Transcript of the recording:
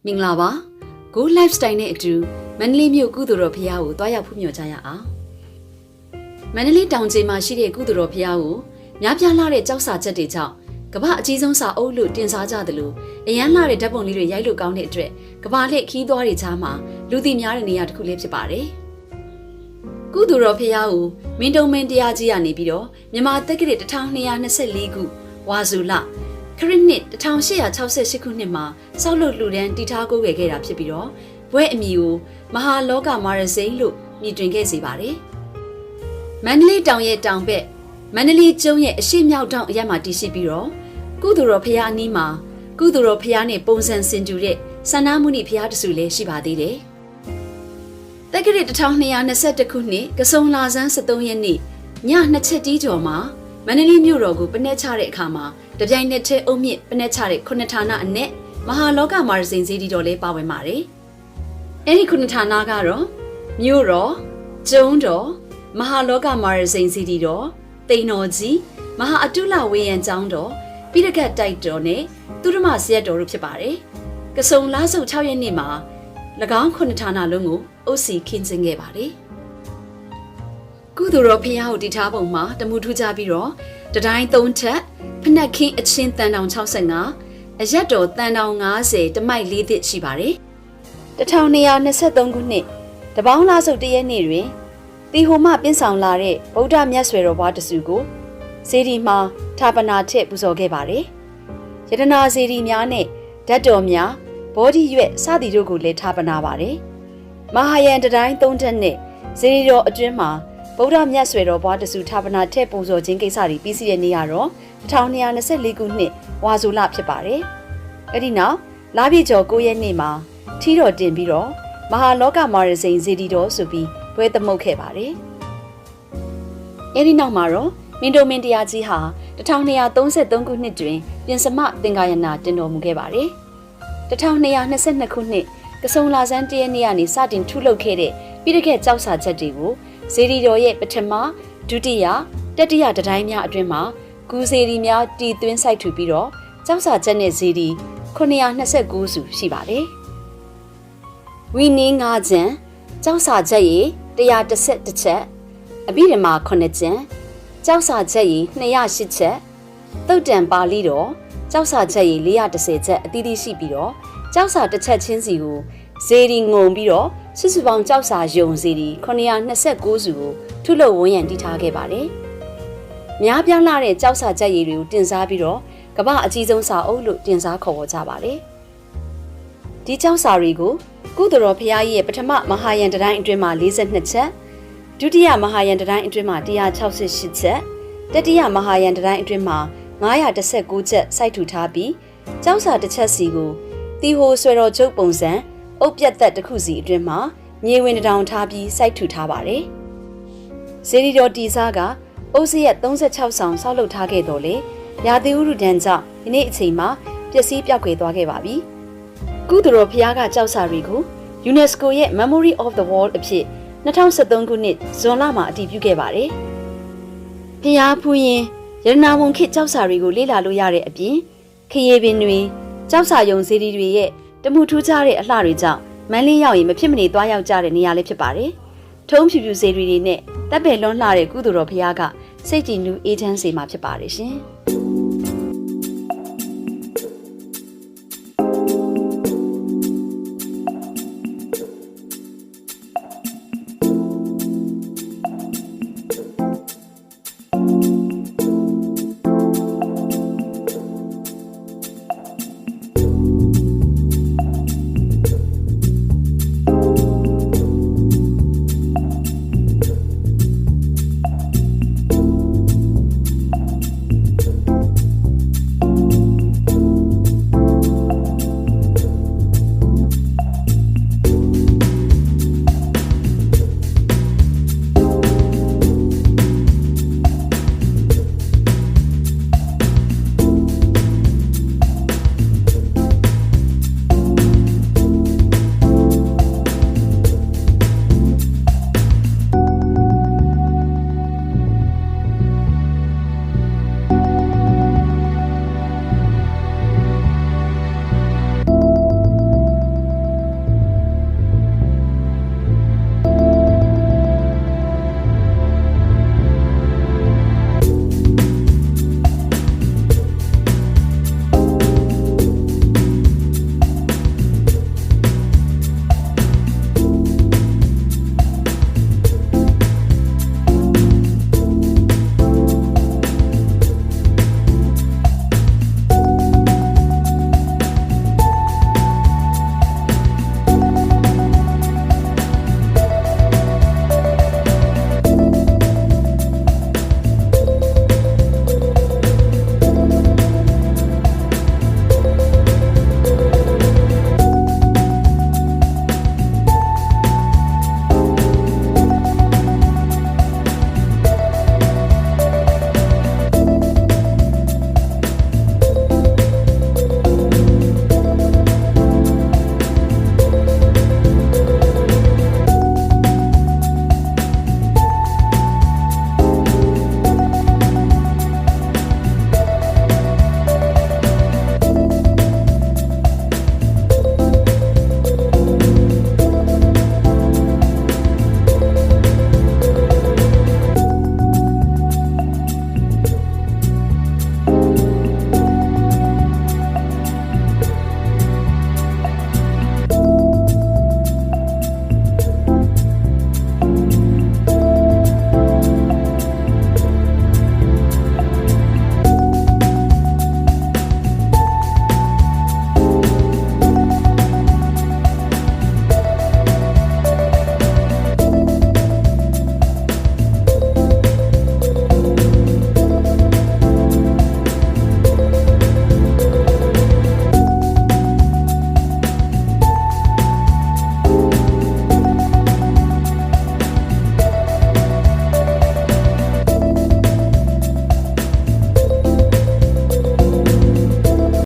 မင်္ဂလာပါ Go Lifestyle နဲ့အတူမန္တလေးမြို့ကုသိုလ်တော်ဘုရားကိုတွားရောက်ဖူးမြော်ကြရအောင်မန္တလေးတောင်ကျေးမှာရှိတဲ့ကုသိုလ်တော်ဘုရားကိုများပြားလာတဲ့ကြောက်စာချက်တွေကြောင့်ကမ္ဘာအကြီးဆုံးစာအုပ်လို့တင်စားကြသလိုအရန်လာတဲ့ဓာတ်ပုံလေးတွေရိုက်လို့ကောင်းတဲ့အတွက်ကမ္ဘာလက်ခီးသွားတွေကြားမှာလူသိများတဲ့နေရာတစ်ခုလေးဖြစ်ပါတယ်ကုသိုလ်တော်ဘုရားကိုမင်းတုံမင်းတရားကြီးကနေပြီးတော့မြန်မာတက္ကရာ1224ခုဝါဇူလခရစ်နှစ်1868ခုနှစ်မှာစောက်လုပ်လှူဒန်းတည်ထားကိုးခဲ့တာဖြစ်ပြီးတော့ဘွဲ့အမည်ကိုမဟာလောကမာရစိန်လို့မြည်တွင်ခဲ့စေပါတယ်။မန္တလေးတောင်ရဲ့တောင်ဘက်မန္တလေးကျုံးရဲ့အရှိမြောက်တောင်အရက်မှာတည်ရှိပြီးတော့ကုသိုလ်တော်ဘုရားအနီးမှာကုသိုလ်တော်ဘုရားနဲ့ပုံစံဆင်တူတဲ့စန္ဒမုနိဘုရားတဆူလည်းရှိပါသေးတယ်။တက္ကရာ1221ခုနှစ်ကစုံလာဇန်း23ရက်နေ့ည2ချက်တီးကျော်မှာမန္တလေးမြို့တော်ကိုပနှက်ချတဲ့အခါမှာတပြိုင်နက်တည်းအုံမြင့်ပနှက်ချတဲ့ခုနှစ်ဌာနအနက်မဟာလောကမာရစိန်စေတီတော်လည်းပါဝင်ပါတယ်။အဲဒီခုနှစ်ဌာနကတော့မြို့တော်ကျုံတော်မဟာလောကမာရစိန်စေတီတော်တိန်တော်ကြီးမဟာအတုလဝေယံကျောင်းတော်ပိရကတ်တိုက်တော်နဲ့သူရမဇရက်တော်တို့ဖြစ်ပါတယ်။ကစုံလားစုပ်6ရက်နေ့မှာ၎င်းခုနှစ်ဌာနလုံးကိုအုပ်စီခင်းကျင်းခဲ့ပါတယ်။ကုသိုလ်တော်ဘုရားကိုတည်ထားပုံမှာတမှုထူးကြပြီးတော့တတိုင်း3ထပ်ဖနက်ခင်းအချင်းတန်တောင်65အရက်တော်တန်တောင်90တမိုက်4သစ်ရှိပါတယ်1223ခုနှစ်တပေါင်းလားစုပ်တရက်နေ့တွင်တီဟိုမှပြင်းဆောင်လာတဲ့ဗုဒ္ဓမြတ်ဆွေတော်ဘွားတစုကိုစေတီမှာဌာပနာထည့်ပူဇော်ခဲ့ပါတယ်ယတနာစေတီများနဲ့ဓာတ်တော်များဘောဓိရွက်စသည်တို့ကိုလည်းဌာပနာပါတယ်မဟာယံတတိုင်း3ထပ်နဲ့စေတီတော်အတွင်းမှာဗုဒ္ဓမြတ်ဆွေတော်ဘွားတစုဌာပနာထည့်ပူဇော်ခြင်းကိစ္စတွေပြီးစီးတဲ့နေ့ကတော့1224ခုနှစ်ဝါဇူလဖြစ်ပါတယ်။အဲဒီနောက်လပြည့်ကျော်9ရက်နေ့မှာထီးတော်တင်ပြီးတော့မဟာလောကမာရစိန်စေတီတော်ဆိုပြီးပွဲသမုတ်ခဲ့ပါတယ်။အဲဒီနောက်မှာတော့မင်းတို့မင်းတရားကြီးဟာ1233ခုနှစ်တွင်ပြင်စမသင်္ကာယနာတင်တော်မူခဲ့ပါတယ်။1222ခုနှစ်ကစုံလာဇန်းတရက်နေ့ကနေစတင်ထုလုပ်ခဲ့တဲ့ပိဋကတ်ကြောက်စာချက်တွေကိုစေတီတော်ရဲ့ပထမဒုတိယတတိယတတိုင်းများအတွင်းမှာကူစေတီများတည်သွင်းစိုက်ထူပြီးတော့ကျောက်စာချက်နဲ့စေတီ929စုရှိပါတယ်။ဝီနင်း9ကျန်ကျောက်စာချက်ရေ111ချက်အဘိဓမ္မာ9ကျန်ကျောက်စာချက်ရေ208ချက်သုတ်တံပါဠိတော်ကျောက်စာချက်ရေ410ချက်အသီးသီးရှိပြီးတော့ကျောက်စာတစ်ချက်ချင်းစီကိုစေတီငုံပြီးတော့စုစုပေါင်းကျောက်စာယုံစေတီ929စုကိုထုလုပ်ဝန်းရံတည်ထားခဲ့ပါတယ်။များပြားလာတဲ့ကျောက်စာချက်ရည်တွေကိုတင်စားပြီးတော့ကမ္ဘာအကြီးဆုံးစာအုပ်လို့တင်စားခေါ်ဝေါ်ကြပါတယ်။ဒီကျောက်စာတွေကိုကုသိုလ်တော်ဘုရားကြီးရဲ့ပထမမဟာယံတတိုင်းအတွင်းမှာ42ချက်ဒုတိယမဟာယံတတိုင်းအတွင်းမှာ168ချက်တတိယမဟာယံတတိုင်းအတွင်းမှာ919ချက်စိုက်ထူထားပြီးကျောက်စာတစ်ချက်စီကိုတီဟိုဆွေတော်ကျုပ်ပုံစံအုပ်ပြတ်သက်တစ်ခုစီအတွင်းမှာမြေဝင်တောင်ထားပြီးစိုက်ထူထားပါတယ်။စေတီတော်တီစားကအုပ်စရက်36ဆောင်ဆောက်လုပ်ထားခဲ့တော်လေရာသီဥတုဒဏ်ကြောင့်ဒီနေ့အချိန်မှာပျက်စီးပျောက်ကွယ်သွားခဲ့ပါပြီ။ကုသိုလ်တော်ဘုရားကကြောက်စာတွေကို UNESCO ရဲ့ Memory of the World အဖြစ်2013ခုနှစ်ဇွန်လမှာအတည်ပြုခဲ့ပါတယ်။ဘုရားဖူးရင်ရတနာဝန်ခေတ်ကြောက်စာတွေကိုလေ့လာလို့ရတဲ့အပြင်ခရီးပင်တွေကြောက်စာယုံစေတီတွေရဲ့တမှုထူးခြားတဲ့အလှတွေကြောင့်မန်းလေးရောက်ရင်မဖြစ်မနေသွားရောက်ကြတဲ့နေရာလေးဖြစ်ပါတယ်။ထုံးဖြူဖြူစေတီတွေနဲ့တပ်ပယ်လွန်းလှတဲ့ကုသိုလ်တော်ဘုရားကစိတ်ကြည်နူးအေးချမ်းစေမှာဖြစ်ပါတယ်ရှင်။